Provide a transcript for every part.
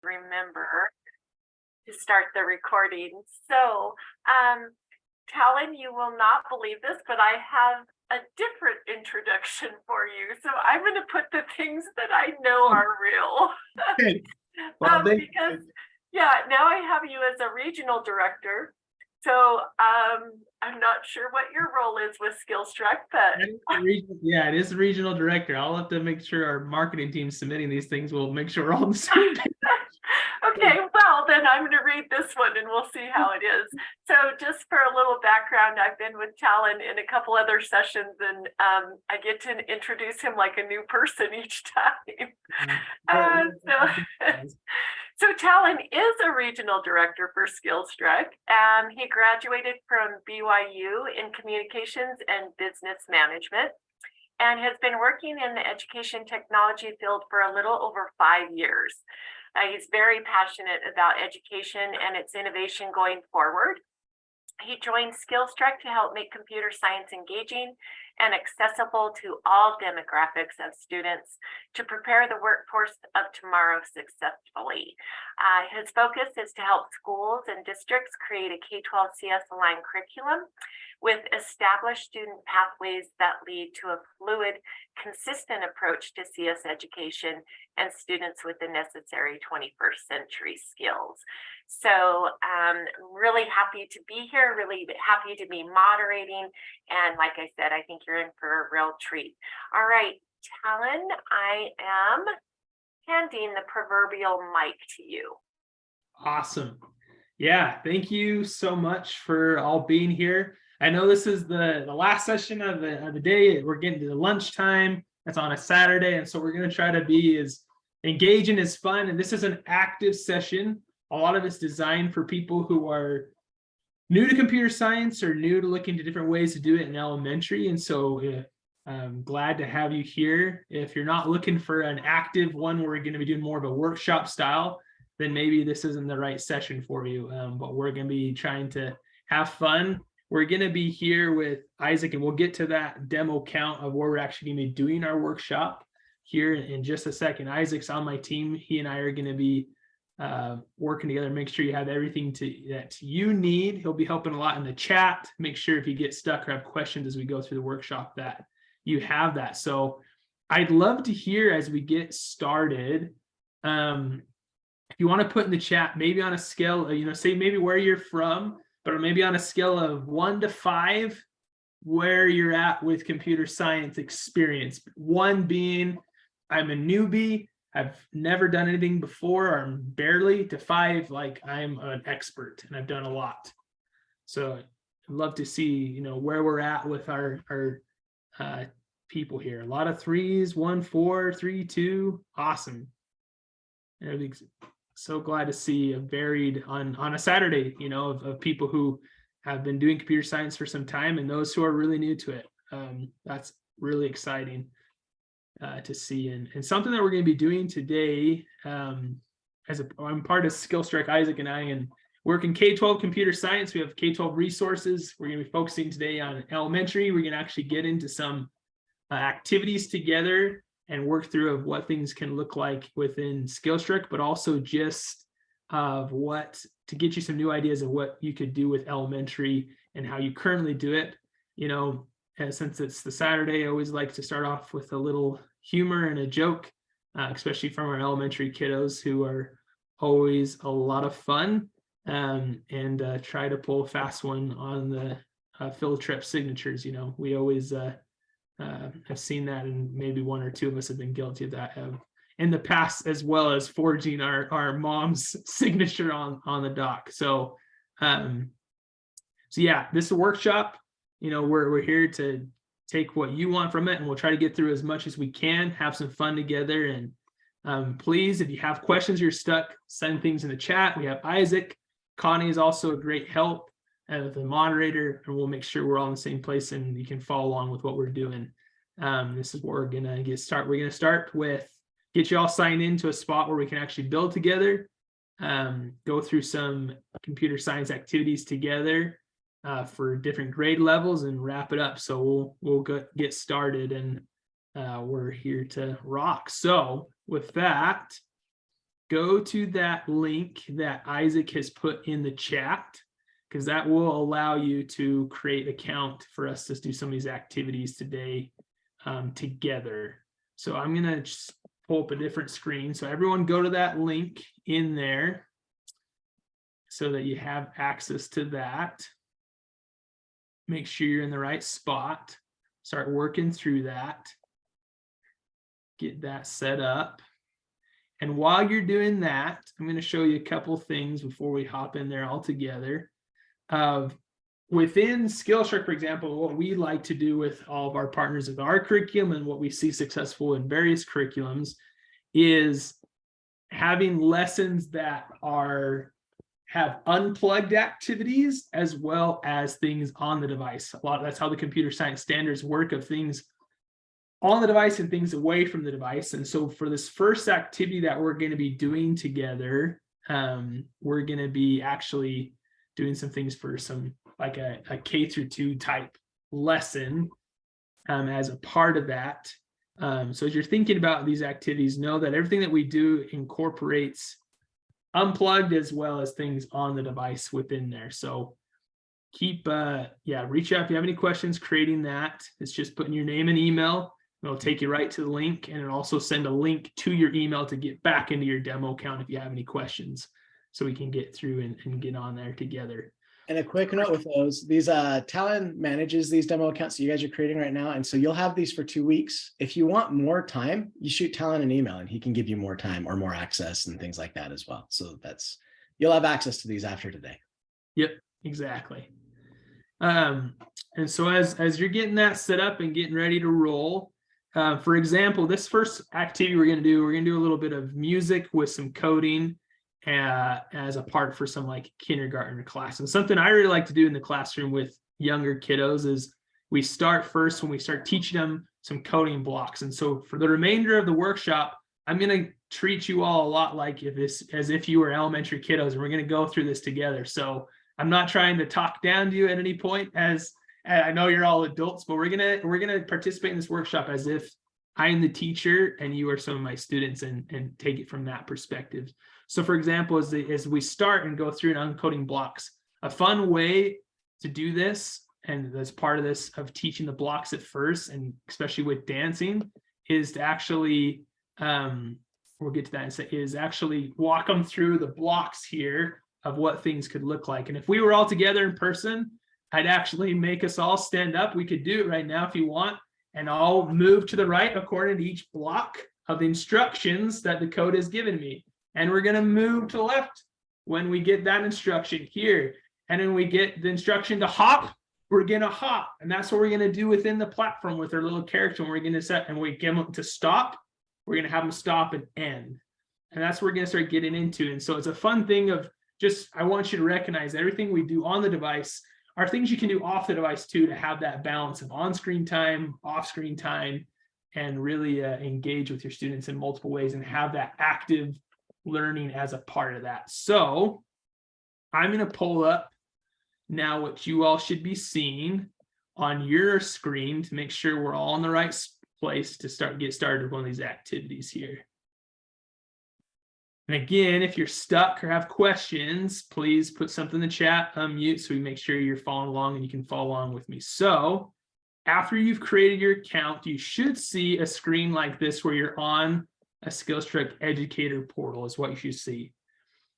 remember to start the recording. So, Talon, you will not believe this, but I have a different introduction for you. So I'm going to put the things that I know are real. Good. Well, Because, yeah, now I have you as a regional director. So I'm not sure what your role is with SkillStruck, but yeah, it is the regional director. I'll have to make sure our marketing team submitting these things will make sure we're all on the same page. okay, well, then I'm going to read this one and we'll see how it is. So just for a little background, I've been with Talon in a couple other sessions, and I get to introduce him like a new person each time. So Talon is a regional director for SkillStruck. He graduated from BYU in communications and business management, and has been working in the education technology field for a little over 5 years. He's very passionate about education and its innovation going forward. He joined SkillStruck to help make computer science engaging and accessible to all demographics of students to prepare the workforce of tomorrow successfully. His focus is to help schools and districts create a K-12 CS aligned curriculum with established student pathways that lead to a fluid, consistent approach to CS education and students with the necessary 21st century skills. So really happy to be here, really happy to be moderating. And like I said, I think you're in for a real treat. All right, Talon, I am handing the proverbial mic to you. Awesome. Yeah, thank you so much for all being here. I know this is the last session of the day. We're getting to the lunchtime. That's on a Saturday. And so we're going to try to be as engaging as fun. And this is an active session. A lot of it's designed for people who are new to computer science or new to looking to different ways to do it in elementary. And so I'm glad to have you here. If you're not looking for an active one, we're going to be doing more of a workshop style, then maybe this isn't the right session for you. But we're going to be trying to have fun. We're going to be here with Isaac, and we'll get to that demo count of where we're actually going to be doing our workshop here in just a second. Isaac's on my team. He and I are going to be working together, make sure you have everything that you need. He'll be helping a lot in the chat. Make sure if you get stuck or have questions as we go through the workshop that you have that. So I'd love to hear as we get started, if you want to put in the chat, maybe on a scale, say maybe where you're from, but maybe on a scale of 1 to 5, where you're at with computer science experience. 1 being I'm a newbie, I've never done anything before, or I'm barely, to 5, like I'm an expert and I've done a lot. So I'd love to see, where we're at with our people here. A lot of 3s, 1, 4, 3, 2. Awesome. And I'd be so glad to see a varied on a Saturday, of people who have been doing computer science for some time and those who are really new to it. That's really exciting to see, and something that we're going to be doing today. I'm part of SkillStruck, Isaac and I, and work in K-12 computer science. We have K-12 resources. We're going to be focusing today on elementary. We're going to actually get into some activities together and work through of what things can look like within SkillStruck, but also just of what to get you some new ideas of what you could do with elementary and how you currently do it. Since it's the Saturday, I always like to start off with a little humor and a joke, especially from our elementary kiddos who are always a lot of fun, and try to pull a fast one on the field trip signatures. We always have seen that, and maybe 1 or 2 of us have been guilty of that in the past, as well as forging our mom's signature on the doc. So yeah, this is a workshop. We're here to take what you want from it, and we'll try to get through as much as we can, have some fun together. And please, if you have questions, you're stuck, send things in the chat. We have Isaac. Connie is also a great help as the moderator, and we'll make sure we're all in the same place and you can follow along with what we're doing. This is what we're going to get started. We're going to start with get you all signed into a spot where we can actually build together, go through some computer science activities together for different grade levels, and wrap it up. So we'll get started, and we're here to rock. So with that, go to that link that Isaac has put in the chat, because that will allow you to create an account for us to do some of these activities today together. So I'm going to just pull up a different screen. So everyone go to that link in there so that you have access to that. Make sure you're in the right spot. Start working through that. Get that set up. And while you're doing that, I'm going to show you a couple things before we hop in there all together. Within Skillshare, for example, what we like to do with all of our partners with our curriculum and what we see successful in various curriculums is having lessons that have unplugged activities as well as things on the device. That's how the computer science standards work, of things on the device and things away from the device. And so for this first activity that we're going to be doing together, we're going to be actually doing some things for some like a K-2 type lesson as a part of that. So as you're thinking about these activities, know that everything that we do incorporates unplugged as well as things on the device within there. So keep, reach out if you have any questions creating that. It's just putting your name and email. It'll take you right to the link, and it'll also send a link to your email to get back into your demo account if you have any questions, so we can get through and get on there together. And a quick note with these, Talon manages these demo accounts that you guys are creating right now. And so you'll have these for 2 weeks. If you want more time, you shoot Talon an email and he can give you more time or more access and things like that as well. So you'll have access to these after today. Yep, exactly. And so as you're getting that set up and getting ready to roll, for example, this first activity we're going to do a little bit of music with some coding as a part for some like kindergarten class. And something I really like to do in the classroom with younger kiddos is we start first when we start teaching them some coding blocks. And so for the remainder of the workshop, I'm going to treat you all a lot like as if you were elementary kiddos, and we're going to go through this together. So I'm not trying to talk down to you at any point, as I know you're all adults, but we're gonna participate in this workshop as if I am the teacher and you are some of my students, and take it from that perspective. So for example, as we start and go through and uncoding blocks, a fun way to do this, and that's part of this of teaching the blocks at first, and especially with dancing, is to actually, we'll get to that in a second, is actually walk them through the blocks here of what things could look like. And if we were all together in person, I'd actually make us all stand up. We could do it right now if you want, and I'll move to the right according to each block of the instructions that the code has given me. And we're going to move to the left when we get that instruction here. And then we get the instruction to hop, we're going to hop. And that's what we're going to do within the platform with our little character. And we're going to set, and we give them to stop. We're going to have them stop and end. And that's what we're going to start getting into. And so it's a fun thing of just, I want you to recognize everything we do on the device are things you can do off the device too, to have that balance of on-screen time, off-screen time, and really engage with your students in multiple ways and have that active learning as a part of that. So I'm going to pull up now what you all should be seeing on your screen to make sure we're all in the right place to get started with one of these activities here. And again, if you're stuck or have questions, please put something in the chat, unmute, so we make sure you're following along and you can follow along with me. So after you've created your account, you should see a screen like this where you're on a Skillstruck Educator portal is what you should see.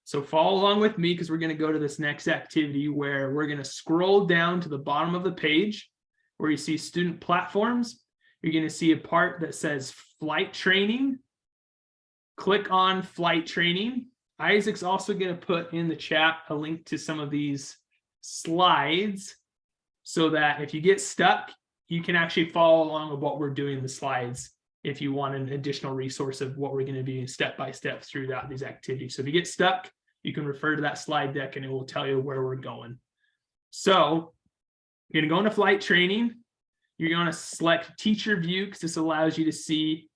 So follow along with me, because we're going to go to this next activity where we're going to scroll down to the bottom of the page where you see student platforms. You're going to see a part that says flight training. Click on flight training. Isaac's also going to put in the chat a link to some of these slides so that if you get stuck, you can actually follow along with what we're doing in the slides if you want an additional resource of what we're going to be step by step throughout these activities. So if you get stuck, you can refer to that slide deck and it will tell you where we're going. So you're going to go into flight training. You're going to select teacher view, because this allows you to see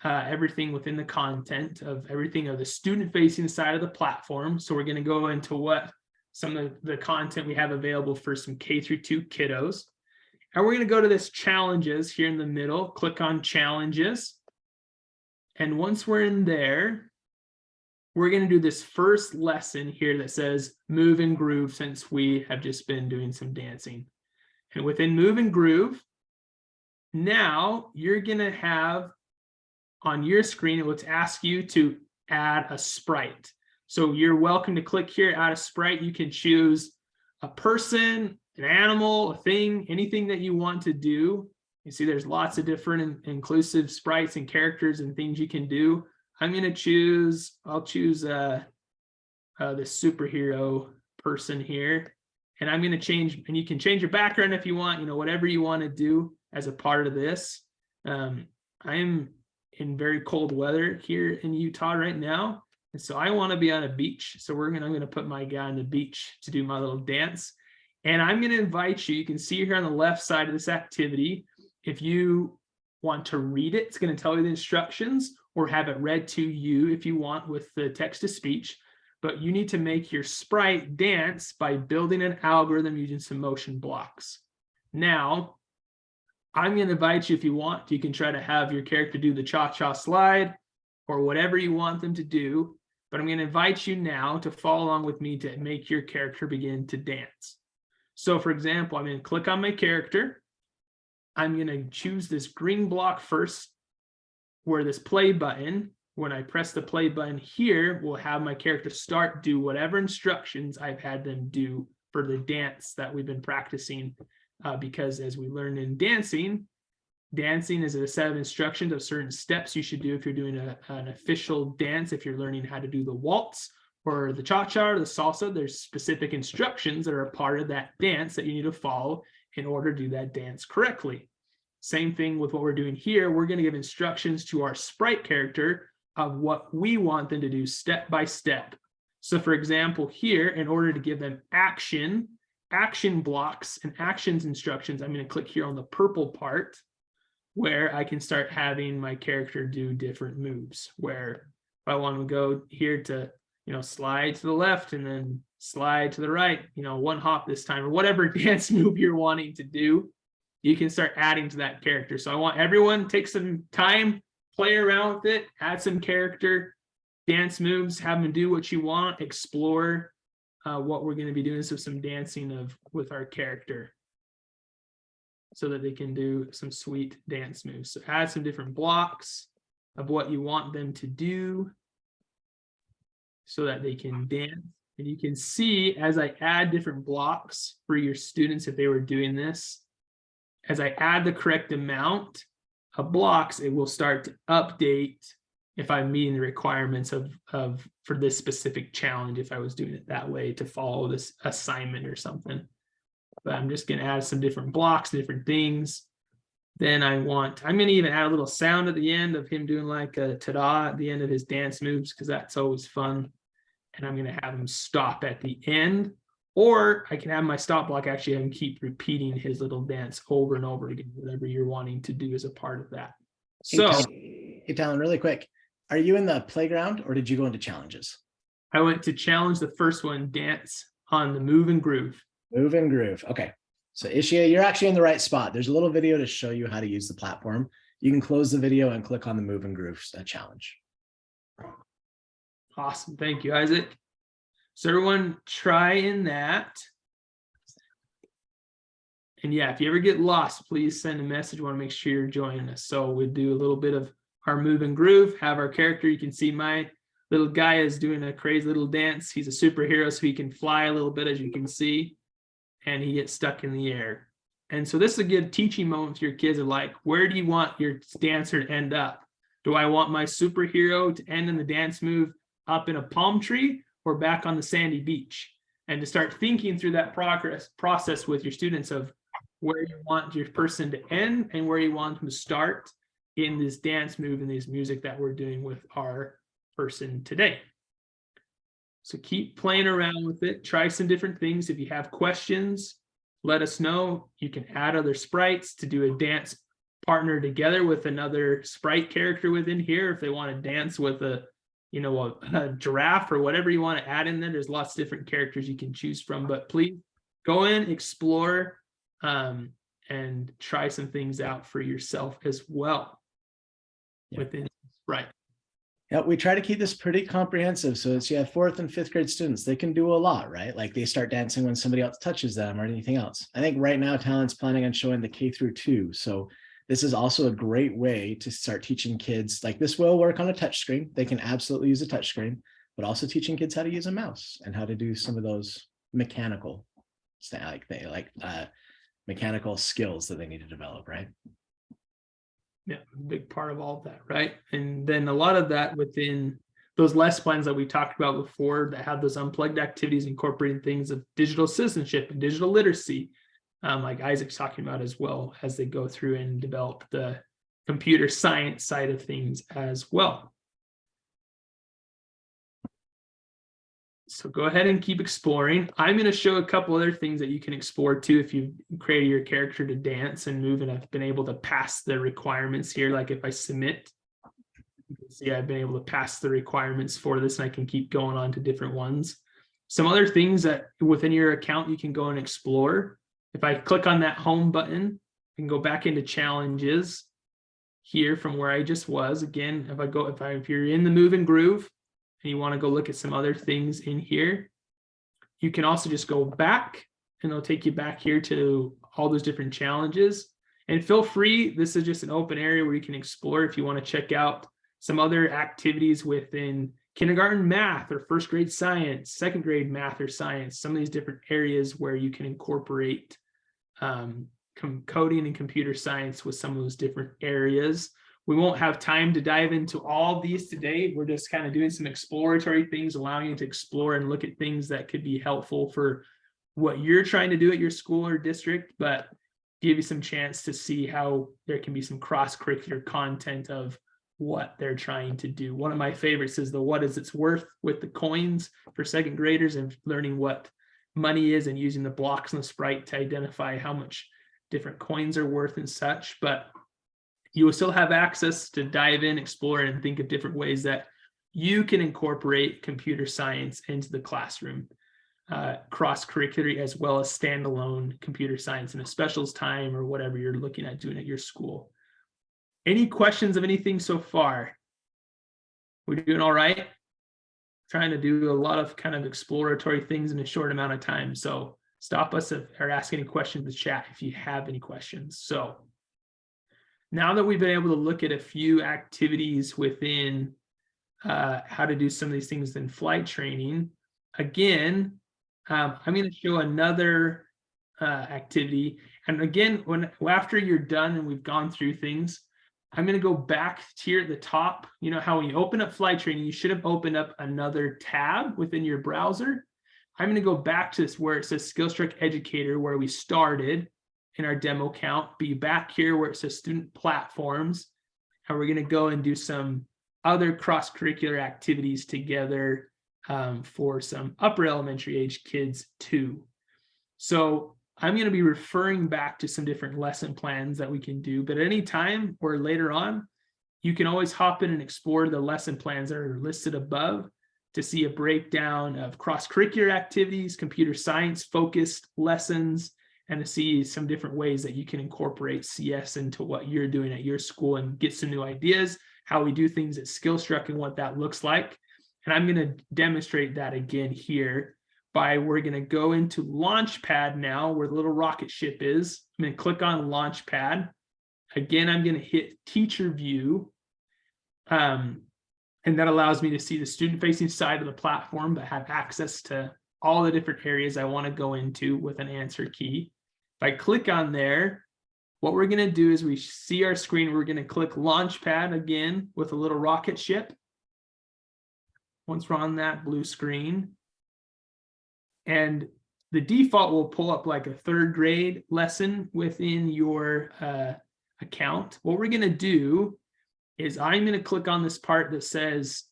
everything within the content of everything of the student facing side of the platform. So we're going to go into what some of the content we have available for some K-2 kiddos. And we're going to go to this challenges here in the middle, click on challenges. And once we're in there, we're going to do this first lesson here that says move and groove, since we have just been doing some dancing. And within move and groove, now you're going to have on your screen, it will ask you to add a sprite. So you're welcome to click here, add a sprite. You can choose a person, an animal, a thing, anything that you want to do. You see there's lots of different inclusive sprites and characters and things you can do. I'm going to choose, I'll choose this superhero person here. And I'm going to change, and you can change your background if you want, whatever you want to do as a part of this. I'm in very cold weather here in Utah right now. And so I want to be on a beach. So I'm going to put my guy on the beach to do my little dance. And I'm going to invite you can see here on the left side of this activity, if you want to read it, it's going to tell you the instructions, or have it read to you if you want with the text to speech. But you need to make your sprite dance by building an algorithm using some motion blocks. Now, I'm going to invite you, if you want, you can try to have your character do the cha-cha slide or whatever you want them to do. But I'm going to invite you now to follow along with me to make your character begin to dance. So for example, I'm going to click on my character. I'm going to choose this green block first, where this play button, when I press the play button here, will have my character do whatever instructions I've had them do for the dance that we've been practicing. Because as we learned in dancing is a set of instructions of certain steps you should do if you're doing an official dance. If you're learning how to do the waltz or the cha-cha or the salsa, there's specific instructions that are a part of that dance that you need to follow in order to do that dance correctly. Same thing with what we're doing here. We're going to give instructions to our sprite character of what we want them to do step by step. So for example, here, in order to give them action blocks and actions instructions, I'm going to click here on the purple part where I can start having my character do different moves, where if I want to go here to, slide to the left and then slide to the right, one hop this time, or whatever dance move you're wanting to do, you can start adding to that character. So I want everyone to take some time, play around with it, add some character dance moves, have them do what you want, explore what we're going to be doing. So some dancing with our character so that they can do some sweet dance moves. So add some different blocks of what you want them to do so that they can dance. And you can see as I add different blocks for your students, if they were doing this, as I add the correct amount of blocks, it will start to update if I'm meeting the requirements for this specific challenge, if I was doing it that way to follow this assignment or something. But I'm just going to add some different blocks, different things. Then I'm going to even add a little sound at the end of him doing like a ta-da at the end of his dance moves, because that's always fun. And I'm going to have him stop at the end, or I can have my stop block actually have him keep repeating his little dance over and over again, whatever you're wanting to do as a part of that. So, hey, Talon, really quick. Are you in the playground or did you go into challenges? I went to challenge the first one, dance on the move and groove. Move and groove. Okay. So Ishia, you're actually in the right spot. There's a little video to show you how to use the platform. You can close the video and click on the move and groove challenge. Awesome. Thank you, Isaac. So everyone try in that. And yeah, if you ever get lost, please send a message. We want to make sure you're joining us. So we do a little bit of our move and groove, have our character. You can see my little guy is doing a crazy little dance. He's a superhero, so he can fly a little bit, as you can see, and he gets stuck in the air. And so this is a good teaching moment with your kids of like, where do you want your dancer to end up? Do I want my superhero to end in the dance move up in a palm tree or back on the sandy beach? And to start thinking through that process with your students of where you want your person to end and where you want them to start in this dance move and this music that we're doing with our person today. So keep playing around with it. Try some different things. If you have questions, let us know. You can add other sprites to do a dance partner together with another sprite character within here. If they want to dance with a giraffe or whatever you want to add in there, there's lots of different characters you can choose from. But please go in, explore, and try some things out for yourself as well. Within Sprite. Yeah, we try to keep this pretty comprehensive. So it's, you have 4th and 5th grade students, they can do a lot, right? Like they start dancing when somebody else touches them or anything else. I think right now Talent's planning on showing the K through 2. So this is also a great way to start teaching kids, like this will work on a touch screen. They can absolutely use a touch screen, but also teaching kids how to use a mouse and how to do some of those mechanical, mechanical skills that they need to develop, right? Yeah, big part of all of that, right? And then a lot of that within those lesson plans that we talked about before that have those unplugged activities incorporating things of digital citizenship and digital literacy, like Isaac's talking about as well, as they go through and develop the computer science side of things as well. So go ahead and keep exploring. I'm going to show a couple other things that you can explore too if you've created your character to dance and move and I've been able to pass the requirements here. Like if I submit, you can see I've been able to pass the requirements for this and I can keep going on to different ones. Some other things that within your account you can go and explore. If I click on that home button, I can go back into challenges here from where I just was. Again, if you're in the move and groove, and you want to go look at some other things in here, you can also just go back and it'll take you back here to all those different challenges. And feel free, this is just an open area where you can explore if you want to check out some other activities within kindergarten math or 1st grade science, 2nd grade math or science, some of these different areas where you can incorporate coding and computer science with some of those different areas. We won't have time to dive into all these today. We're just kind of doing some exploratory things, allowing you to explore and look at things that could be helpful for what you're trying to do at your school or district, but give you some chance to see how there can be some cross-curricular content of what they're trying to do. One of my favorites is the what is its worth with the coins for 2nd graders and learning what money is and using the blocks and the sprite to identify how much different coins are worth and such. But you will still have access to dive in, explore, and think of different ways that you can incorporate computer science into the classroom, cross-curricular as well as standalone computer science in a specials time or whatever you're looking at doing at your school. Any questions of anything so far? We're doing all right? Trying to do a lot of kind of exploratory things in a short amount of time. So stop us or ask any questions in the chat if you have any questions. So now that we've been able to look at a few activities within how to do some of these things in flight training, again, I'm going to show another activity. And again, after you're done and we've gone through things, I'm going to go back here at the top. You know how when you open up flight training, you should have opened up another tab within your browser. I'm going to go back to this where it says SkillStreak Educator, where we started in our demo count, be back here where it says student platforms, and we're going to go and do some other cross-curricular activities together for some upper elementary age kids too. So I'm going to be referring back to some different lesson plans that we can do, but at any time or later on, you can always hop in and explore the lesson plans that are listed above to see a breakdown of cross-curricular activities, computer science focused lessons, and to see some different ways that you can incorporate CS into what you're doing at your school and get some new ideas, how we do things at SkillStreak and what that looks like. And I'm going to demonstrate that again here we're going to go into Launchpad now where the little rocket ship is. I'm going to click on Launchpad. Again, I'm going to hit Teacher View. And that allows me to see the student-facing side of the platform, but have access to all the different areas I want to go into with an answer key. If I click on there, what we're going to do is we see our screen. We're going to click Launchpad again with a little rocket ship. Once we're on that blue screen, and the default will pull up like a 3rd grade lesson within your account. What we're going to do is I'm going to click on this part that says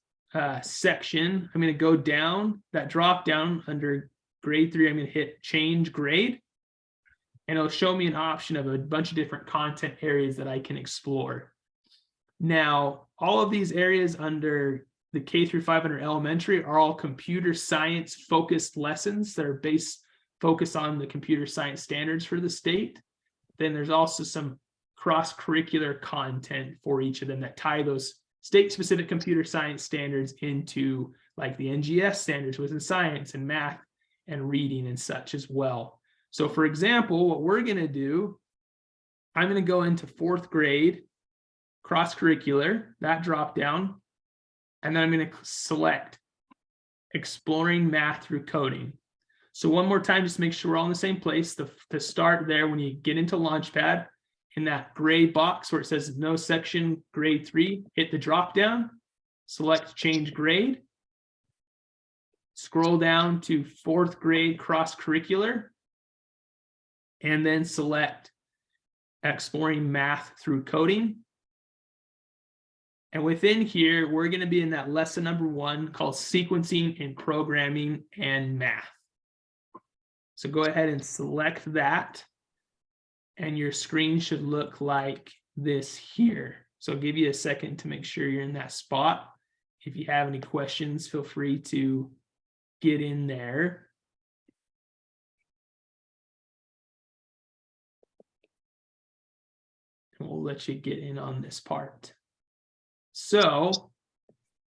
section. I'm going to go down that drop down under grade 3. I'm going to hit change grade, and it'll show me an option of a bunch of different content areas that I can explore. Now, all of these areas under the K through 500 elementary are all computer science focused lessons that are focused on the computer science standards for the state. Then there's also some cross-curricular content for each of them that tie those state-specific computer science standards into like the NGS standards within science and math and reading and such as well. So for example, what we're going to do, I'm going to go into 4th grade cross-curricular, that drop down, and then I'm going to select exploring math through coding. So one more time, just make sure we're all in the same place. To start there, when you get into Launchpad, in that gray box where it says no section grade 3, hit the drop down, select change grade, scroll down to 4th grade cross-curricular, and then select exploring math through coding. And within here, we're going to be in that lesson number 1 called sequencing in programming and math. So go ahead and select that. And your screen should look like this here. So I'll give you a second to make sure you're in that spot. If you have any questions, feel free to get in there. And we'll let you get in on this part. So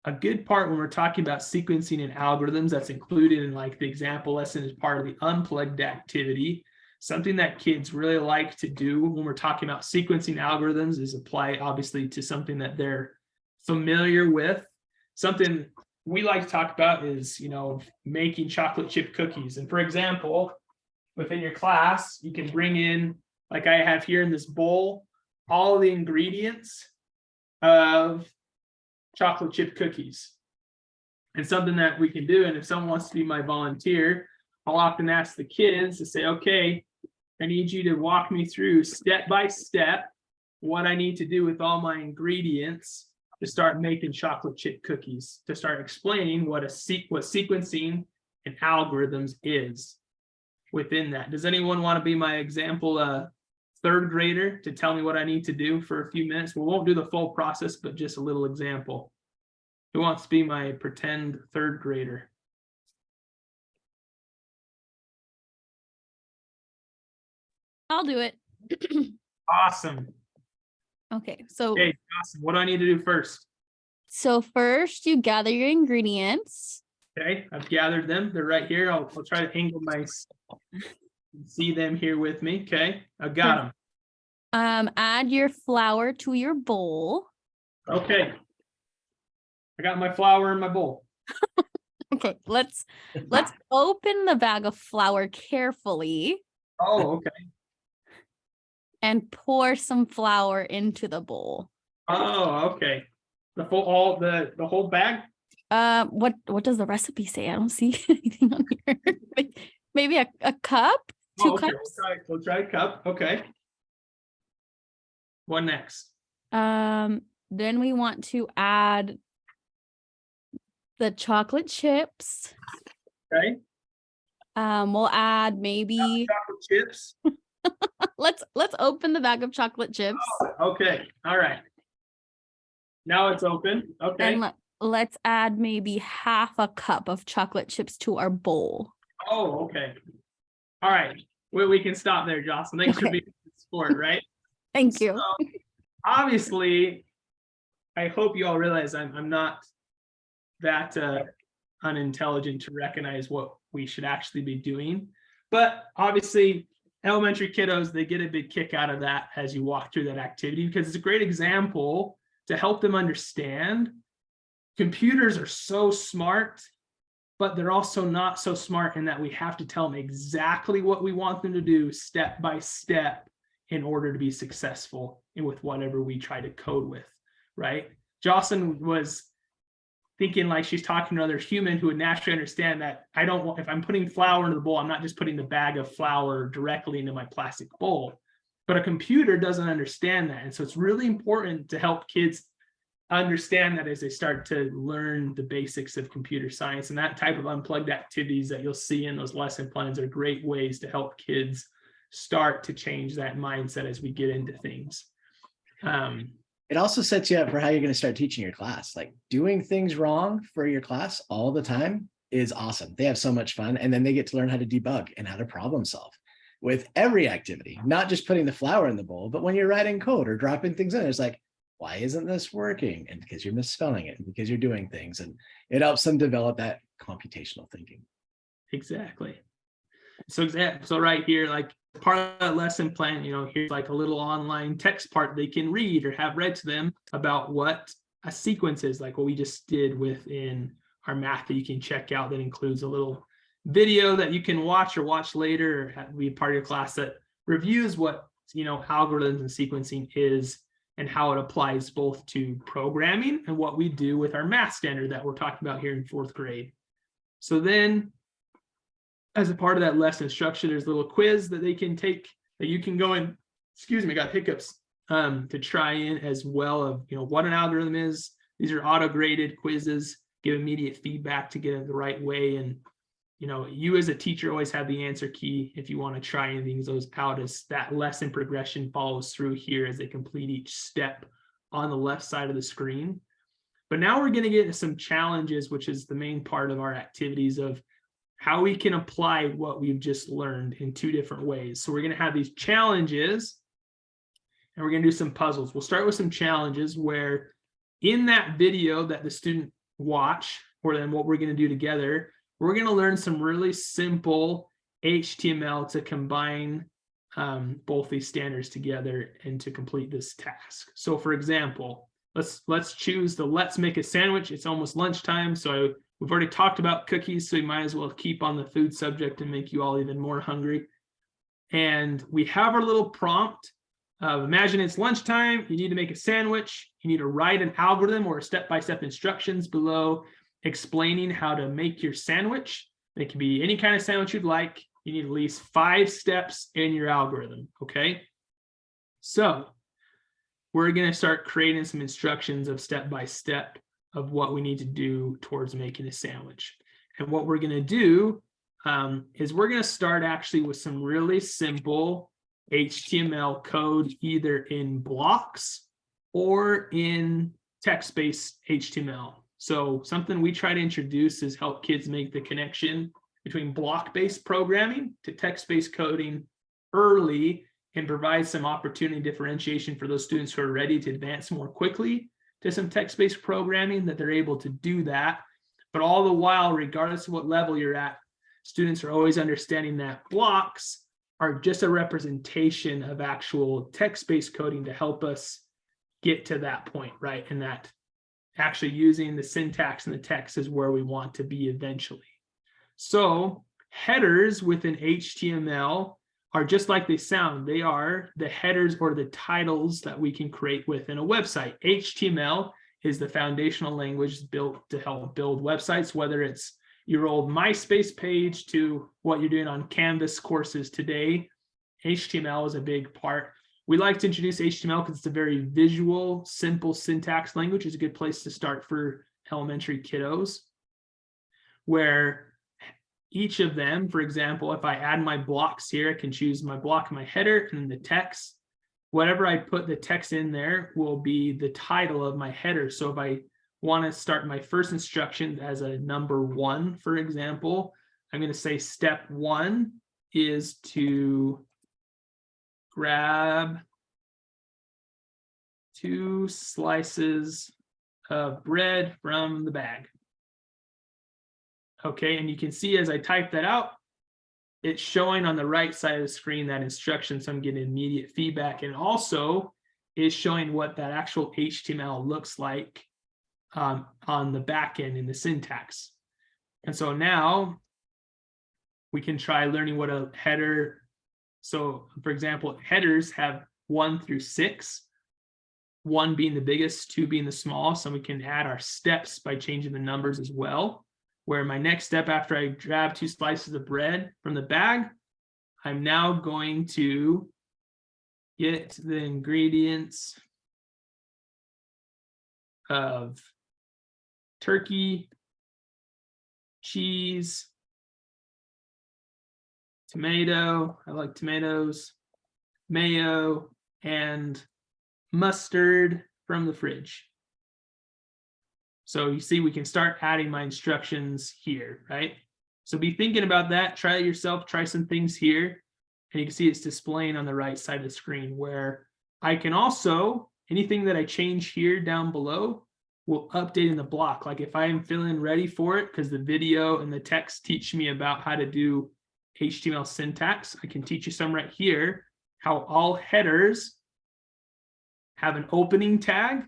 a good part when we're talking about sequencing and algorithms that's included in like the example lesson is part of the unplugged activity. Something that kids really like to do when we're talking about sequencing algorithms is apply obviously to something that they're familiar with. Something we like to talk about is, you know, making chocolate chip cookies. And for example, within your class, you can bring in, like I have here in this bowl, all the ingredients of chocolate chip cookies. And something that we can do, and if someone wants to be my volunteer, I'll often ask the kids to say, okay, I need you to walk me through step by step what I need to do with all my ingredients to start making chocolate chip cookies, to start explaining what sequencing and algorithms is within that. Does anyone want to be my example 3rd grader to tell me what I need to do for a few minutes? We won't do the full process, but just a little example. Who wants to be my pretend 3rd grader? I'll do it. Awesome. Okay, so Okay, awesome. What do I need to do first? first you gather your ingredients. Okay, I've gathered them. They're right here. I'll try to angle my see them here with me. Okay, I've got them. Add your flour to your bowl. Okay, I got my flour in my bowl. Okay, let's open the bag of flour carefully Oh, okay. and pour some flour into the bowl. Oh, okay. The whole bag. What does the recipe say? I don't see anything on here. Maybe a cup, 2 Oh, okay. cups. We'll try a cup. Okay. What next? Then we want to add the chocolate chips. Okay. We'll add maybe Chocolate chips. let's open the bag of chocolate chips. Okay. All right. Now it's open. Okay. And let's add maybe half a cup of chocolate chips to our bowl. Oh, okay. All right. We can stop there, Jocelyn. Thanks for being a sport, right? Thank you. So, obviously, I hope you all realize I'm not that unintelligent to recognize what we should actually be doing. But obviously, elementary kiddos, they get a big kick out of that as you walk through that activity because it's a great example to help them understand computers are so smart, but they're also not so smart in that we have to tell them exactly what we want them to do step by step in order to be successful with whatever we try to code with, right? Jocelyn was thinking like she's talking to another human who would naturally understand that I don't want, if I'm putting flour into the bowl, I'm not just putting the bag of flour directly into my plastic bowl. But a computer doesn't understand that. And so it's really important to help kids understand that as they start to learn the basics of computer science. And that type of unplugged activities that you'll see in those lesson plans are great ways to help kids start to change that mindset as we get into things. It also sets you up for how you're going to start teaching your class. Like doing things wrong for your class all the time is awesome. They have so much fun. And then they get to learn how to debug and how to problem solve with every activity, not just putting the flour in the bowl, but when you're writing code or dropping things in, it's like, why isn't this working? And because you're misspelling it, and because you're doing things, and it helps them develop that computational thinking. Exactly. So right here, like part of that lesson plan, here's like a little online text part they can read or have read to them about what a sequence is, like what we just did within our math that you can check out, that includes a little video that you can watch later, or be part of your class that reviews what algorithms and sequencing is and how it applies both to programming and what we do with our math standard that we're talking about here in 4th grade. So then, as a part of that lesson structure, there's a little quiz that they can take, that you can go and, excuse me, got hiccups, to try in as well of, what an algorithm is. These are auto-graded quizzes, give immediate feedback to get it the right way. And, you as a teacher always have the answer key if you want to try anything those out, as that lesson progression follows through here as they complete each step on the left side of the screen. But now we're going to get into some challenges, which is the main part of our activities of how we can apply what we've just learned in 2 different ways. So we're going to have these challenges, and we're going to do some puzzles. We'll start with some challenges where in that video that the student watch, or then what we're going to do together, we're going to learn some really simple HTML to combine both these standards together and to complete this task. So for example, let's choose the let's make a sandwich. It's almost lunchtime, so we've already talked about cookies, so we might as well keep on the food subject and make you all even more hungry. And we have our little prompt. Imagine it's lunchtime, you need to make a sandwich. You need to write an algorithm or step-by-step instructions below explaining how to make your sandwich. It can be any kind of sandwich you'd like. You need at least 5 steps in your algorithm, okay? So we're going to start creating some instructions of step-by-step of what we need to do towards making a sandwich. And what we're going to do is we're going to start actually with some really simple HTML code, either in blocks or in text-based HTML. So something we try to introduce is help kids make the connection between block-based programming to text-based coding early, and provide some opportunity differentiation for those students who are ready to advance more quickly to some text-based programming, that they're able to do that. But all the while, regardless of what level you're at, students are always understanding that blocks are just a representation of actual text-based coding to help us get to that point, right? And that actually using the syntax and the text is where we want to be eventually. So headers within HTML are just like they sound. They are the headers or the titles that we can create within a website. HTML is the foundational language built to help build websites, whether it's your old MySpace page to what you're doing on Canvas courses today. HTML is a big part. We like to introduce HTML because it's a very visual, simple syntax language. It's a good place to start for elementary kiddos, where each of them, for example, if I add my blocks here, I can choose my block, my header, and the text. Whatever I put the text in there will be the title of my header. So if I want to start my first instruction as a number 1, for example, I'm going to say step 1 is to grab 2 slices of bread from the bag. Okay, and you can see as I type that out, it's showing on the right side of the screen that instruction, so I'm getting immediate feedback, and also is showing what that actual HTML looks like on the back end in the syntax. And so now we can try learning what a header. So for example, headers have 1 through 6, 1 being the biggest, 2 being the smallest. So we can add our steps by changing the numbers as well. Where my next step, after I grab 2 slices of bread from the bag, I'm now going to get the ingredients of turkey, cheese, tomato, I like tomatoes, mayo, and mustard from the fridge. So you see, we can start adding my instructions here, right? So be thinking about that, try it yourself, try some things here. And you can see it's displaying on the right side of the screen, where I can also anything that I change here down below will update in the block. Like if I am feeling ready for it, because the video and the text teach me about how to do HTML syntax, I can teach you some right here, how all headers have an opening tag,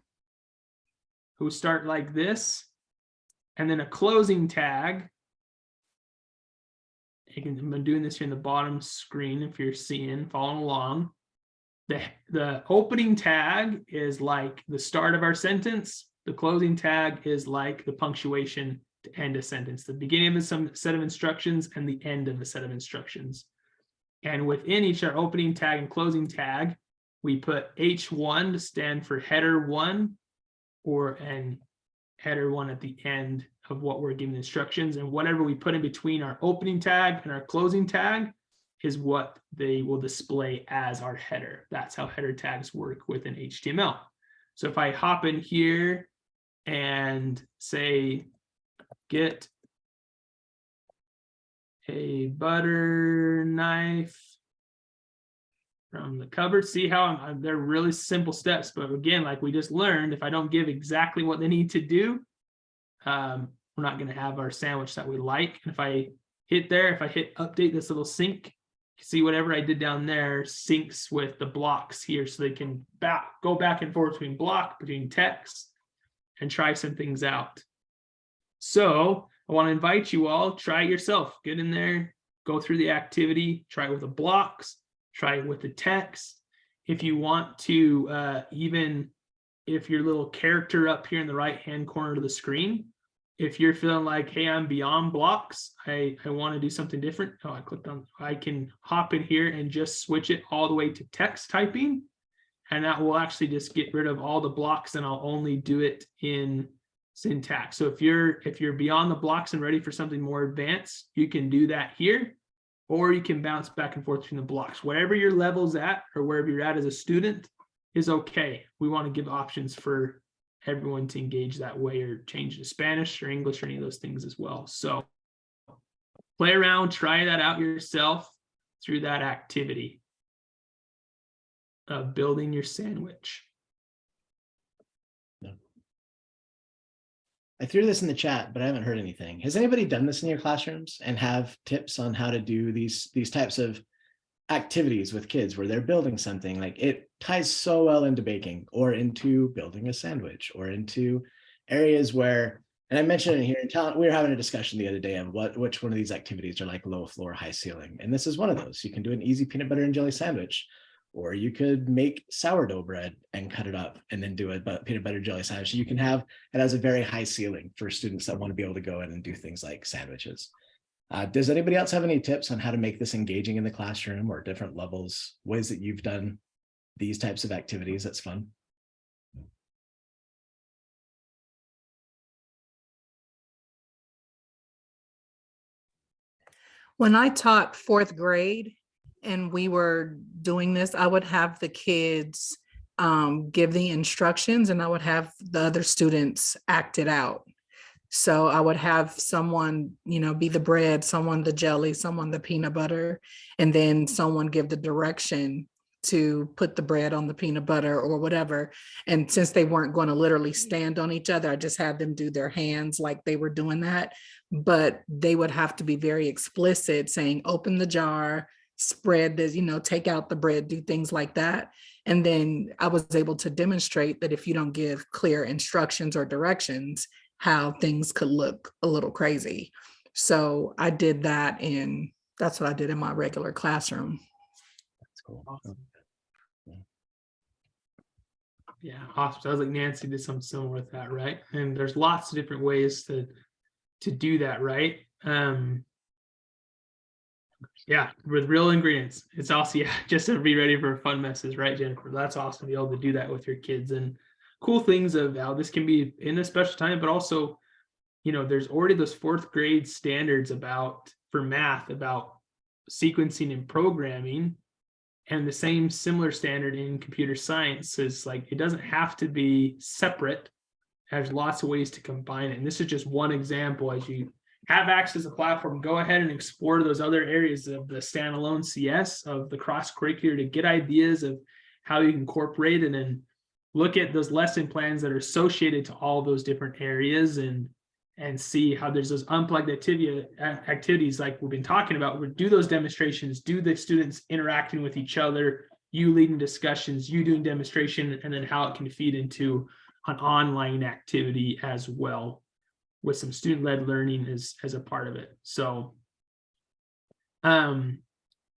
who start like this, and then a closing tag. I'm doing this here in the bottom screen if you're following along. The opening tag is like the start of our sentence. The closing tag is like the punctuation to end a sentence, the beginning of some set of instructions and the end of a set of instructions. And within each our opening tag and closing tag, we put H1 to stand for header 1, and header 1 at the end of what we're giving instructions. And whatever we put in between our opening tag and our closing tag is what they will display as our header. That's how header tags work within HTML. So if I hop in here and say, get a butter knife from the cupboard, see how they're really simple steps. But again, like we just learned, if I don't give exactly what they need to do, we're not going to have our sandwich that we like. And if I hit there, if I hit update this little sync, see whatever I did down there syncs with the blocks here, so they can go back and forth between text and try some things out. So I want to invite you all, try it yourself. Get in there, go through the activity, try it with the blocks, try it with the text. If you want to, even if your little character up here in the right-hand corner of the screen, if you're feeling like, hey, I'm beyond blocks, I want to do something different. Oh, I can hop in here and just switch it all the way to text typing. And that will actually just get rid of all the blocks, and I'll only do it in syntax. So if you're beyond the blocks and ready for something more advanced, you can do that here, or you can bounce back and forth between the blocks. Wherever your level's at, or wherever you're at as a student, is okay. We want to give options for everyone to engage that way, or change to Spanish or English or any of those things as well. So play around, try that out yourself through that activity of building your sandwich. I threw this in the chat, but I haven't heard anything. Has anybody done this in your classrooms and have tips on how to do these types of activities with kids where they're building something? Like, it ties so well into baking, or into building a sandwich, or into areas where, and I mentioned it here in talent, we were having a discussion the other day of which one of these activities are like low floor, high ceiling. And this is one of those. You can do an easy peanut butter and jelly sandwich, or you could make sourdough bread and cut it up and then do a peanut butter jelly sandwich. You can have, it has a very high ceiling for students that want to be able to go in and do things like sandwiches. Does anybody else have any tips on how to make this engaging in the classroom, or different levels, ways that you've done these types of activities that's fun? When I taught 4th grade and we were doing this, I would have the kids give the instructions, and I would have the other students act it out. So I would have someone, be the bread, someone the jelly, someone the peanut butter, and then someone give the direction to put the bread on the peanut butter or whatever. And since they weren't going to literally stand on each other, I just had them do their hands like they were doing that. But they would have to be very explicit, saying, open the jar, spread this, take out the bread, do things like that. And then I was able to demonstrate that if you don't give clear instructions or directions, how things could look a little crazy. So I did that, and that's what I did in my regular classroom. That's cool. Awesome. Yeah, awesome. Sounds like Nancy did something similar with that, right? And there's lots of different ways to do that, right? Yeah, with real ingredients. It's also, just to be ready for fun messes, right, Jennifer? That's awesome to be able to do that with your kids. And cool things of how this can be in a special time, but also, there's already those 4th grade standards for math about sequencing and programming, and the same similar standard in computer science is like, it doesn't have to be separate. There's lots of ways to combine it. And this is just one example. As you have access to the platform, go ahead and explore those other areas of the standalone CS, of the cross-curricular, to get ideas of how you can incorporate it. And look at those lesson plans that are associated to all those different areas and see how there's those unplugged activities like we've been talking about. We do those demonstrations, do the students interacting with each other, you leading discussions, you doing demonstration, and then how it can feed into an online activity as well with some student-led learning as a part of it. So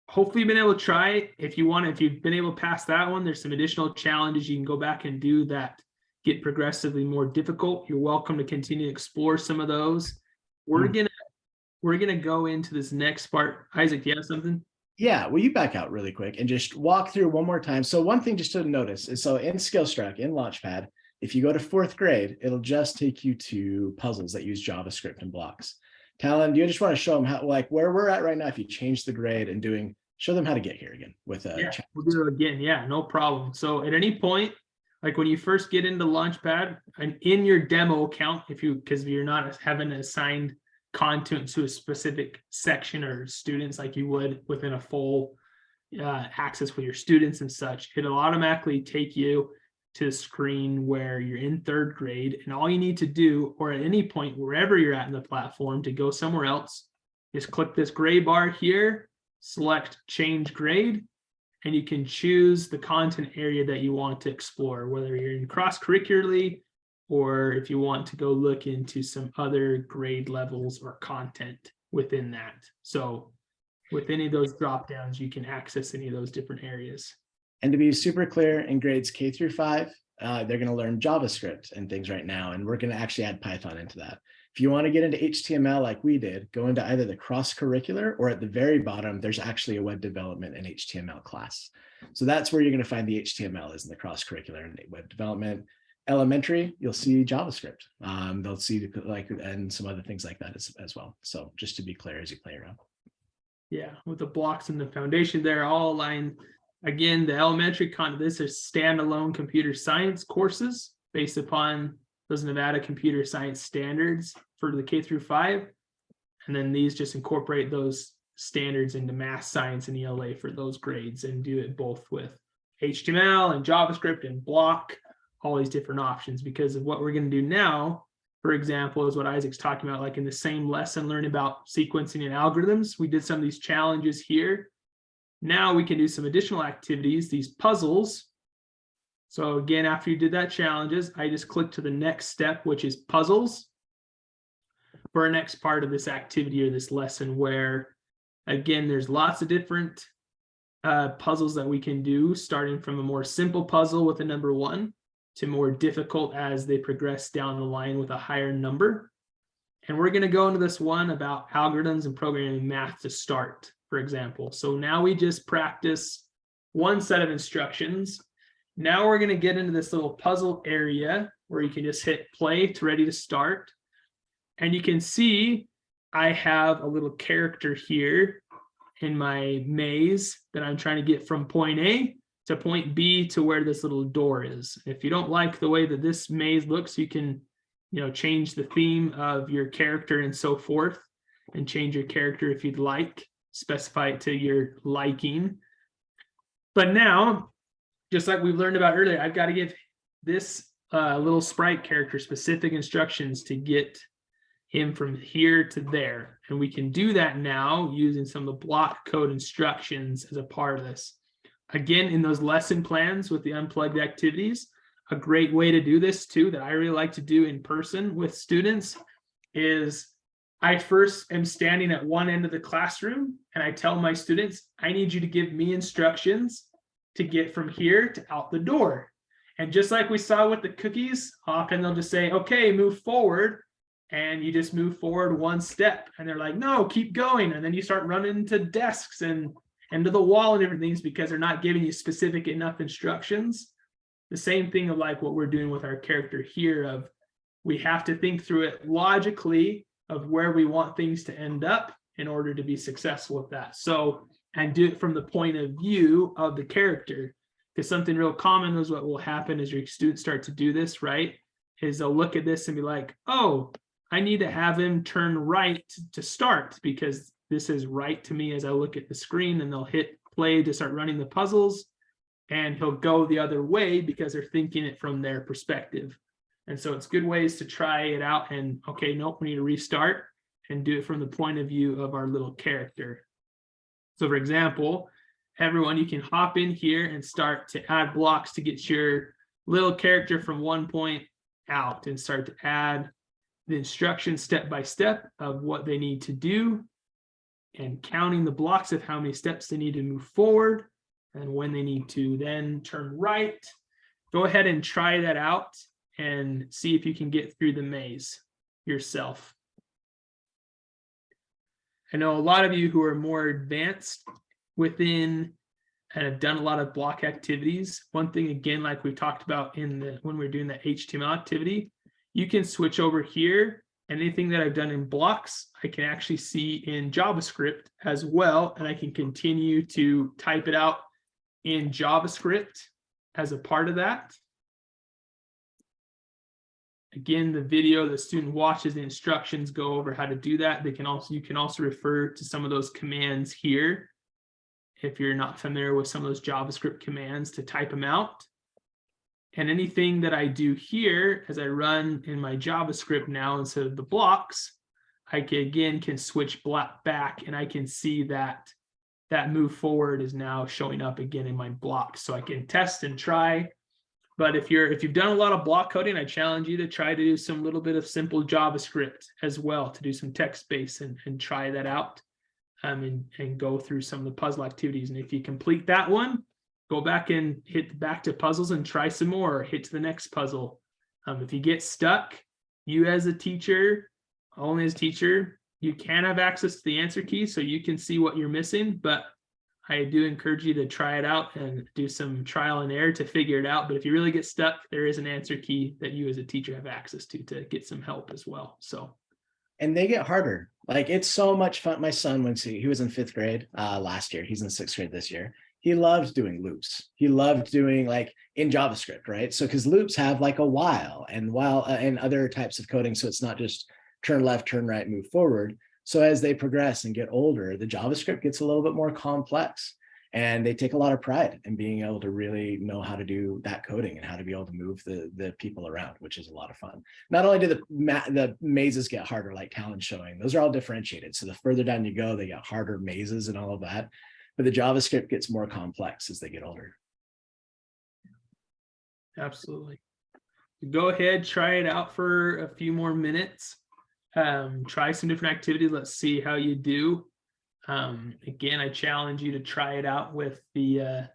hopefully you've been able to try it. If you've been able to pass that one, there's some additional challenges you can go back and do that get progressively more difficult. You're welcome to continue to explore some of those. We're gonna go into this next part. Isaac, do you have something? Yeah, will you back out really quick and just walk through one more time? So one thing just to notice is, so in Skillstruck, in Launchpad, if you go to 4th grade, it'll just take you to puzzles that use JavaScript and blocks. Talon, do you just want to show them how, like where we're at right now, if you change the grade and show them how to get here again with Yeah, we'll do it again. Yeah, no problem. So at any point, like when you first get into Launchpad and in your demo account, because you're not having assigned content to a specific section or students like you would within a full access with your students and such, it'll automatically take you to the screen where you're in 3rd grade, and all you need to do, or at any point wherever you're at in the platform, to go somewhere else is click this gray bar here, select change grade, and you can choose the content area that you want to explore, whether you're in cross-curricularly or if you want to go look into some other grade levels or content within that. So with any of those drop downs, you can access any of those different areas. And to be super clear, in grades K through 5, they're going to learn JavaScript and things right now, and we're going to actually add Python into that. If you want to get into HTML like we did, go into either the cross-curricular, or at the very bottom, there's actually a web development and HTML class. So that's where you're going to find the HTML is in the cross-curricular and web development. Elementary, you'll see JavaScript. They'll see and some other things like that as well. So just to be clear as you play around. Yeah, with the blocks and the foundation, they're all aligned. Again, the elementary content, this is standalone computer science courses based upon those Nevada computer science standards for the K through 5. And then these just incorporate those standards into math, science, and ELA for those grades, and do it both with HTML and JavaScript and block, all these different options. Because of what we're going to do now, for example, is what Isaac's talking about, like in the same lesson, learning about sequencing and algorithms. We did some of these challenges here. Now we can do some additional activities, these puzzles. So again, after you did that challenges, I just click to the next step, which is puzzles, for our next part of this activity or this lesson, where again, there's lots of different puzzles that we can do, starting from a more simple puzzle with a number 1 to more difficult as they progress down the line with a higher number. And we're going to go into this one about algorithms and programming math to start, for example. So now we just practice one set of instructions. Now we're going to get into this little puzzle area where you can just hit play to ready to start. And you can see I have a little character here in my maze that I'm trying to get from point A to point B to where this little door is. If you don't like the way that this maze looks, you can, change the theme of your character and so forth, and change your character if you'd like, specify it to your liking. But now, just like we've learned about earlier, I've got to give this little sprite character specific instructions to get him from here to there. And we can do that now using some of the block code instructions as a part of this. Again, in those lesson plans with the unplugged activities, a great way to do this too, that I really like to do in person with students, is I first am standing at one end of the classroom and I tell my students, I need you to give me instructions to get from here to out the door. And just like we saw with the cookies, often they'll just say, okay, move forward. And you just move forward one step. And they're like, no, keep going. And then you start running into desks and into the wall and different things because they're not giving you specific enough instructions. The same thing of like what we're doing with our character here, of we have to think through it logically of where we want things to end up in order to be successful with that. So, and do it from the point of view of the character. Because something real common is what will happen as your students start to do this, right? Is they'll look at this and be like, oh, I need to have him turn right to start because this is right to me as I look at the screen, and they'll hit play to start running the puzzles. and he'll go the other way because they're thinking it from their perspective. And so it's good ways to try it out and, okay, nope, we need to restart and do it from the point of view of our little character. So for example, everyone, you can hop in here and start to add blocks to get your little character from one point out and start to add the instructions step by step of what they need to do and counting the blocks of how many steps they need to move forward and when they need to then turn right. Go ahead and try that out and see if you can get through the maze yourself. I know a lot of you who are more advanced within and have done a lot of block activities. One thing, again, like we talked about when we were doing that HTML activity, you can switch over here. Anything that I've done in blocks, I can actually see in JavaScript as well. And I can continue to type it out in JavaScript as a part of that. Again, the video the student watches, the instructions go over how to do that. You can also refer to some of those commands here if you're not familiar with some of those JavaScript commands to type them out. And anything that I do here as I run in my JavaScript now instead of the blocks, I can switch back and I can see that move forward is now showing up again in my blocks. So I can test and try. But if you've done a lot of block coding, I challenge you to try to do some little bit of simple JavaScript as well, to do some text-based and try that out and go through some of the puzzle activities. And if you complete that one, go back and hit back to puzzles and try some more, or hit to the next puzzle. If you get stuck, you as a teacher, only as a teacher, you can have access to the answer key so you can see what you're missing, but I do encourage you to try it out and do some trial and error to figure it out. But if you really get stuck, there is an answer key that you as a teacher have access to get some help as well. So, and they get harder. Like, it's so much fun. My son, when he was in 5th grade last year, he's in 6th grade this year. He loved doing loops. He loved doing like in JavaScript, right? So because loops have like a while and other types of coding. So it's not just turn left, turn right, move forward. So as they progress and get older, the JavaScript gets a little bit more complex, and they take a lot of pride in being able to really know how to do that coding and how to be able to move the people around, which is a lot of fun. Not only do the mazes get harder, like Talon's showing, those are all differentiated. So the further down you go, they get harder mazes and all of that. But the JavaScript gets more complex as they get older. absolutely. Go ahead, try it out for a few more minutes. Try some different activities. Let's see how you do. Again, I challenge you to try it out with the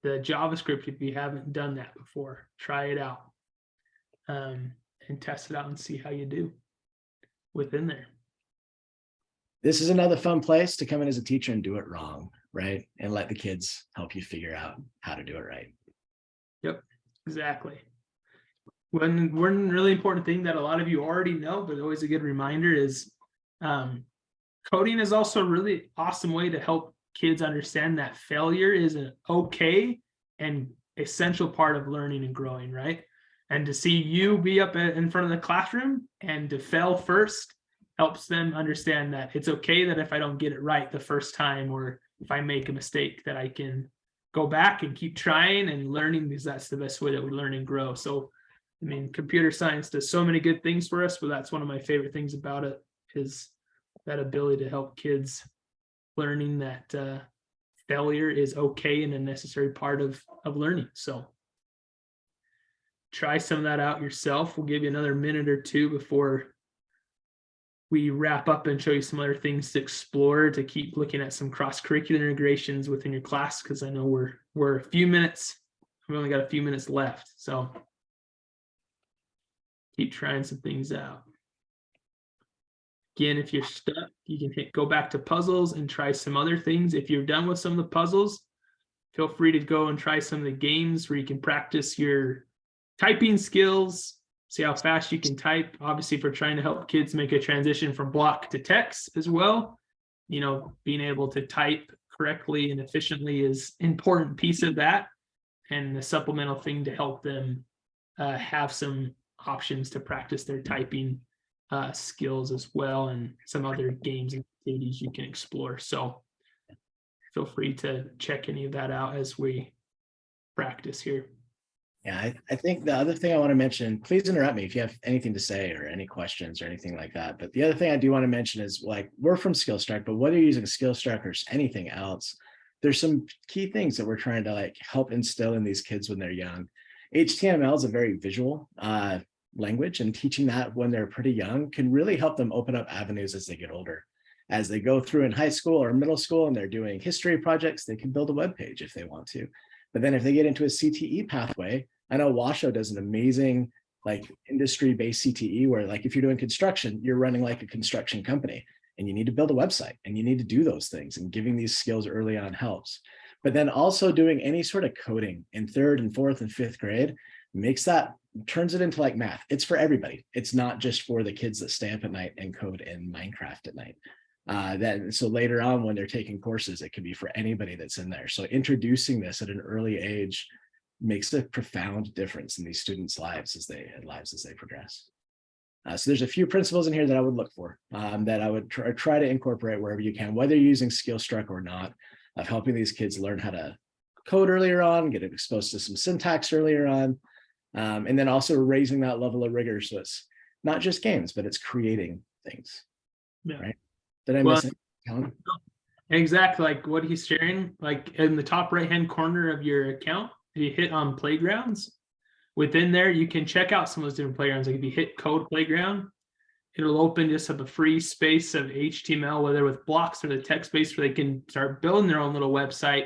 JavaScript if you haven't done that before. Try it out and test it out and see how you do within there. This is another fun place to come in as a teacher and do it wrong, right? And let the kids help you figure out how to do it right. Yep, exactly. One really important thing that a lot of you already know, but always a good reminder is coding is also a really awesome way to help kids understand that failure is an okay and essential part of learning and growing, right? And to see you be up in front of the classroom and to fail first helps them understand that it's okay that if I don't get it right the first time, or if I make a mistake, that I can go back and keep trying and learning, because that's the best way that we learn and grow. So I mean, computer science does so many good things for us, but that's one of my favorite things about it, is that ability to help kids learning that failure is okay and a necessary part of learning. So try some of that out yourself. We'll give you another minute or two before we wrap up and show you some other things to explore, to keep looking at some cross-curricular integrations within your class, because I know we're a few minutes, we've only got a few minutes left. So keep trying some things out. Again, if you're stuck, you can go back to puzzles and try some other things. If you're done with some of the puzzles, feel free to go and try some of the games where you can practice your typing skills, see how fast you can type. Obviously, if we're trying to help kids make a transition from block to text as well, you know, being able to type correctly and efficiently is an important piece of that, and a supplemental thing to help them have some options to practice their typing skills as well, and some other games and activities you can explore. So feel free to check any of that out as we practice here. Yeah, I think the other thing I want to mention, please interrupt me if you have anything to say or any questions or anything like that. But the other thing I do want to mention is, like, we're from SkillStruck, but whether you're using SkillStruck or anything else, there's some key things that we're trying to like help instill in these kids when they're young. HTML is a very visual language, and teaching that when they're pretty young can really help them open up avenues as they get older. As they go through in high school or middle school and they're doing history projects, they can build a web page if they want to. But then if they get into a CTE pathway, I know Washoe does an amazing like industry-based CTE where, like, if you're doing construction, you're running like a construction company and you need to build a website and you need to do those things, and giving these skills early on helps. But then also doing any sort of coding in 3rd and 4th and 5th grade turns it into like math. It's for everybody. It's not just for the kids that stay up at night and code in Minecraft at night. So later on when they're taking courses, it could be for anybody that's in there. So introducing this at an early age makes a profound difference in these students' lives as they progress. So there's a few principles in here that I would look for, that I would try to incorporate wherever you can, whether you're using SkillStruck or not, of helping these kids learn how to code earlier on, get exposed to some syntax earlier on, and then also raising that level of rigor. So it's not just games, but it's creating things. Yeah. Right? Did I miss it? Alan? Exactly like what he's sharing, like in the top right-hand corner of your account, if you hit on playgrounds, within there, you can check out some of those different playgrounds. Like if you hit code playground, it'll open just up a free space of HTML, whether with blocks or the text-based, where they can start building their own little website.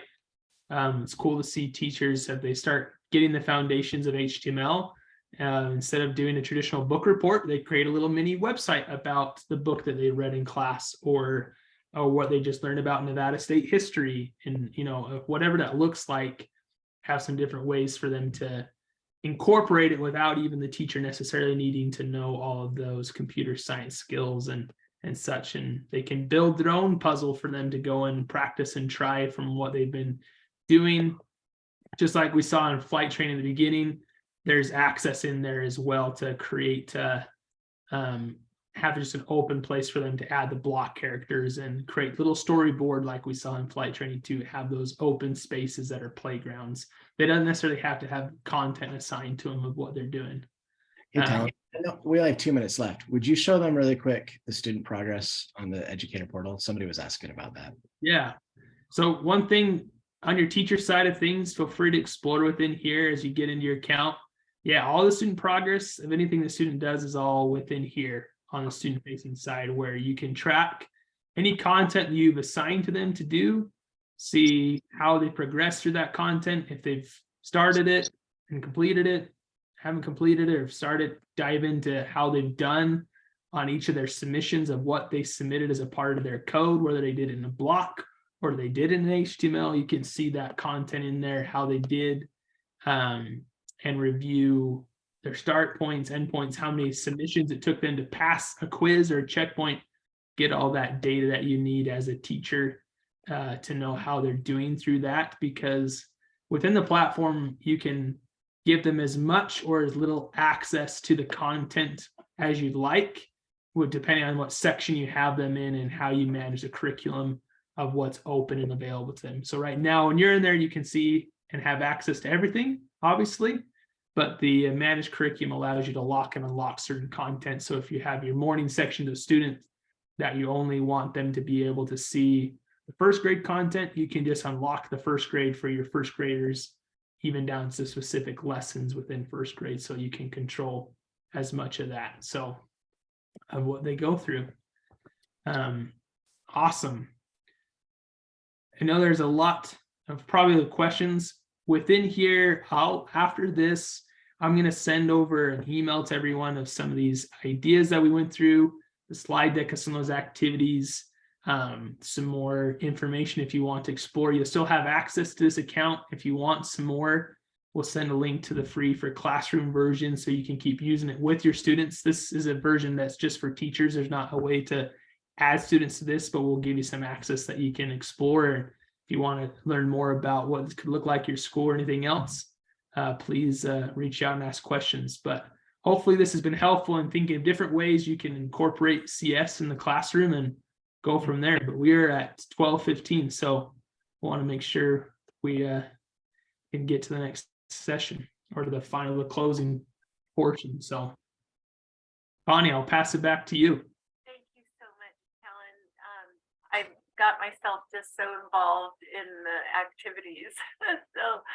It's cool to see teachers as they start getting the foundations of HTML. Instead of doing a traditional book report, they create a little mini website about the book that they read in class, or what they just learned about Nevada State history, and whatever that looks like. Have some different ways for them to incorporate it without even the teacher necessarily needing to know all of those computer science skills and such. And they can build their own puzzle for them to go and practice and try from what they've been doing. Just like we saw in flight training in the beginning, there's access in there as well to create, have just an open place for them to add the block characters and create little storyboard like we saw in flight training, to have those open spaces that are playgrounds. They don't necessarily have to have content assigned to them of what they're doing. Hey, Talon, we only have 2 minutes left. Would you show them really quick the student progress on the educator portal? Somebody was asking about that. Yeah. So one thing on your teacher side of things, feel free to explore within here as you get into your account. Yeah, all the student progress of anything the student does is all within here on the student facing side, where you can track any content you've assigned to them to do, see how they progress through that content, if they've started it and completed it, haven't completed it, or started, dive into how they've done on each of their submissions of what they submitted as a part of their code, whether they did it in a block or they did it in HTML. You can see that content in there, how they did, and review their start points, end points, how many submissions it took them to pass a quiz or a checkpoint. Get all that data that you need as a teacher to know how they're doing through that, because within the platform, you can give them as much or as little access to the content as you'd like, depending on what section you have them in and how you manage the curriculum of what's open and available to them. So right now, when you're in there, you can see and have access to everything, obviously, but the managed curriculum allows you to lock and unlock certain content. So if you have your morning section of students that you only want them to be able to see the first grade content, you can just unlock the first grade for your first graders, even down to specific lessons within first grade. So you can control as much of that. So of what they go through. Awesome. I know there's a lot of probably the questions within here. After this, I'm going to send over an email to everyone of some of these ideas that we went through, the slide deck of some of those activities, some more information if you want to explore. You'll still have access to this account. If you want some more, we'll send a link to the free for classroom version so you can keep using it with your students. This is a version that's just for teachers. There's not a way to add students to this, but we'll give you some access that you can explore. If you want to learn more about what this could look like your school or anything else, please reach out and ask questions. But hopefully this has been helpful in thinking of different ways you can incorporate CS in the classroom and go from there. But we're at 12:15, so we want to make sure we can get to the next session or to the closing portion. So Connie, I'll pass it back to you. Thank you so much, Helen. I got myself just so involved in the activities. So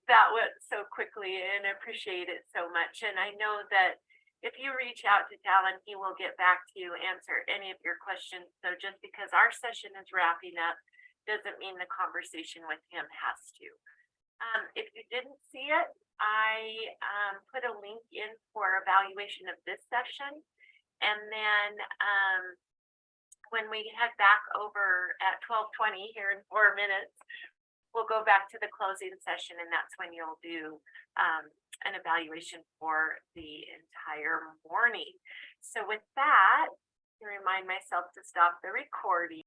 that went so quickly and appreciate it so much. And I know that if you reach out to Talon, he will get back to you, answer any of your questions. So just because our session is wrapping up doesn't mean the conversation with him has to. If you didn't see it, I put a link in for evaluation of this session. And then when we head back over at 12:20 here in 4 minutes, we'll go back to the closing session, and that's when you'll do an evaluation for the entire morning. So with that, I remind myself to stop the recording.